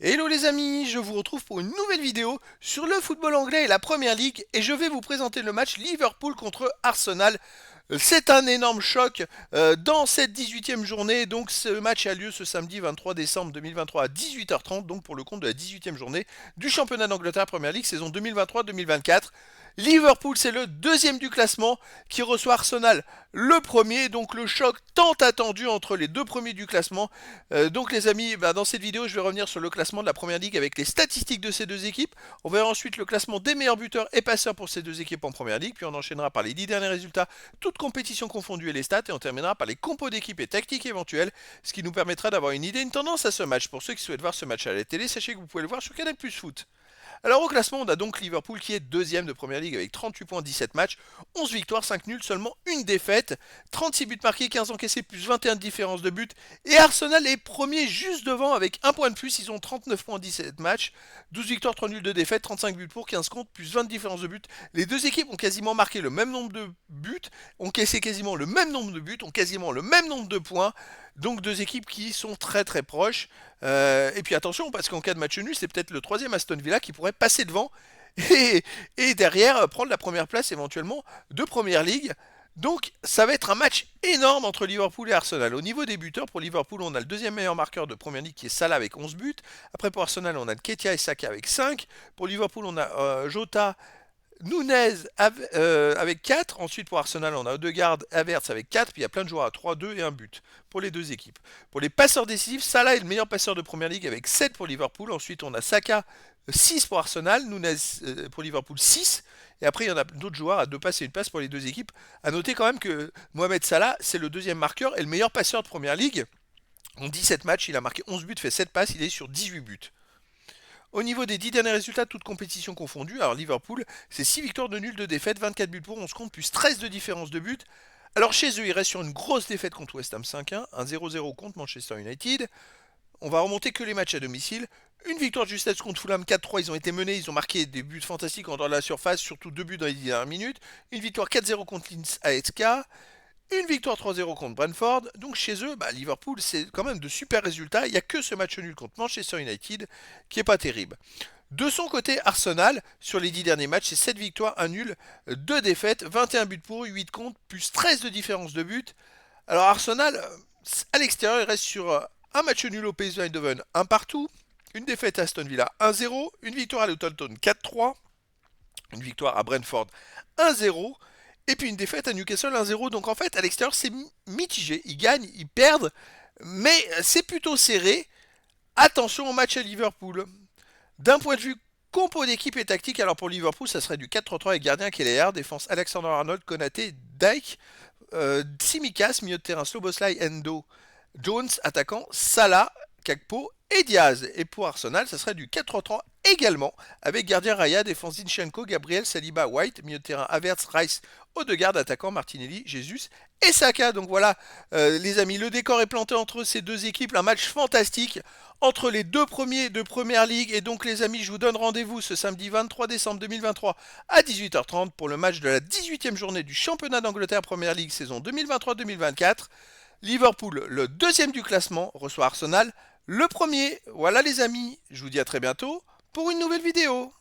Hello les amis, je vous retrouve pour une nouvelle vidéo sur le football anglais et la Première Ligue et je vais vous présenter le match Liverpool contre Arsenal. C'est un énorme choc dans cette 18e journée, donc ce match a lieu ce samedi 23 décembre 2023 à 18h30, donc pour le compte de la 18e journée du championnat d'Angleterre Première Ligue saison 2023-2024. Liverpool, c'est le deuxième du classement qui reçoit Arsenal le premier, donc le choc tant attendu entre les deux premiers du classement. Donc les amis, dans cette vidéo, je vais revenir sur le classement de la Première Ligue avec les statistiques de ces deux équipes. On verra ensuite le classement des meilleurs buteurs et passeurs pour ces deux équipes en Première Ligue, puis on enchaînera par les 10 derniers résultats, toutes compétitions confondues et les stats, et on terminera par les compos d'équipes et tactiques éventuelles, ce qui nous permettra d'avoir une idée, une tendance à ce match. Pour ceux qui souhaitent voir ce match à la télé, sachez que vous pouvez le voir sur Canal+ Foot. Alors au classement, on a donc Liverpool qui est deuxième de Première Ligue avec 38 points, 17 matchs, 11 victoires, 5 nuls, seulement une défaite, 36 buts marqués, 15 encaissés, plus 21 de différence de but. Et Arsenal est premier juste devant avec un point de plus, ils ont 39 points, 17 matchs, 12 victoires, 3 nuls, 2 défaites, 35 buts pour, 15 contre, plus 20 de différence de but. Les deux équipes ont quasiment marqué le même nombre de buts, ont caissé quasiment le même nombre de buts, ont quasiment le même nombre de points. Donc deux équipes qui sont très très proches. Et puis attention, parce qu'en cas de match nul, c'est peut-être le troisième Aston Villa qui pourrait passer devant et, et derrière prendre la première place éventuellement de Première Ligue. Donc ça va être un match énorme entre Liverpool et Arsenal. Au niveau des buteurs, pour Liverpool, on a le deuxième meilleur marqueur de Première Ligue qui est Salah avec 11 buts. Après pour Arsenal, on a Nketiah et Saka avec 5. Pour Liverpool, on a Jota, Nunez avec 4. Ensuite, pour Arsenal, on a Odegaard, Havertz avec 4. Puis il y a plein de joueurs à 3, 2 et un but pour les deux équipes. Pour les passeurs décisifs, Salah est le meilleur passeur de Première Ligue avec 7 pour Liverpool. Ensuite, on a Saka, 6 pour Arsenal. Nunez pour Liverpool, 6. Et après, il y en a d'autres joueurs à 2 passes et une passe pour les deux équipes. À noter quand même que Mohamed Salah, c'est le deuxième marqueur et le meilleur passeur de Première Ligue. En 17 matchs, il a marqué 11 buts, fait 7 passes. Il est sur 18 buts. Au niveau des 10 derniers résultats, toutes compétitions confondues, alors Liverpool, c'est 6 victoires de nul, 2 défaites, 24 buts pour, 11 contre, plus 13 de différence de but. Alors chez eux, ils restent sur une grosse défaite contre West Ham 5-1, un 0-0 contre Manchester United. On va remonter que les matchs à domicile. Une victoire de justesse contre Fulham 4-3, ils ont été menés, ils ont marqué des buts fantastiques en dehors de la surface, surtout 2 buts dans les 10 dernières minutes. Une victoire 4-0 contre Linz à SK. Une victoire 3-0 contre Brentford. Donc chez eux, Liverpool, c'est quand même de super résultats. Il n'y a que ce match nul contre Manchester United qui est pas terrible. De son côté, Arsenal, sur les 10 derniers matchs, c'est 7 victoires, 1 nul, 2 défaites, 21 buts pour, 8 contre, plus 13 de différence de but. Alors Arsenal, à l'extérieur, il reste sur un match nul au PSV Eindhoven, 1 partout, une défaite à Aston Villa, 1-0, une victoire à Luton Town, 4-3, une victoire à Brentford, 1-0, et puis une défaite à Newcastle 1-0. Donc en fait, à l'extérieur, c'est mitigé. Ils gagnent, ils perdent, mais c'est plutôt serré. Attention au match à Liverpool. D'un point de vue compo d'équipe et tactique, alors pour Liverpool, ça serait du 4-3-3 avec gardien Kelleher, défense Alexander-Arnold, Konaté, Dyke, Tsimikas, milieu de terrain Sloboslai, Endo, Jones, attaquant, Salah, Kakpo et Diaz. Et pour Arsenal, ça serait du 4-3-3 également, avec gardien Raya, défense Zinchenko, Gabriel, Saliba, White, milieu de terrain Havertz, Rice, Odegaard, attaquant Martinelli, Jesus et Saka. Donc voilà, les amis, le décor est planté entre ces deux équipes, un match fantastique entre les deux premiers de Première Ligue. Et donc les amis, je vous donne rendez-vous ce samedi 23 décembre 2023 à 18h30 pour le match de la 18e journée du championnat d'Angleterre Première Ligue saison 2023-2024. Liverpool, le deuxième du classement, reçoit Arsenal, le premier. Voilà les amis, je vous dis à très bientôt pour une nouvelle vidéo.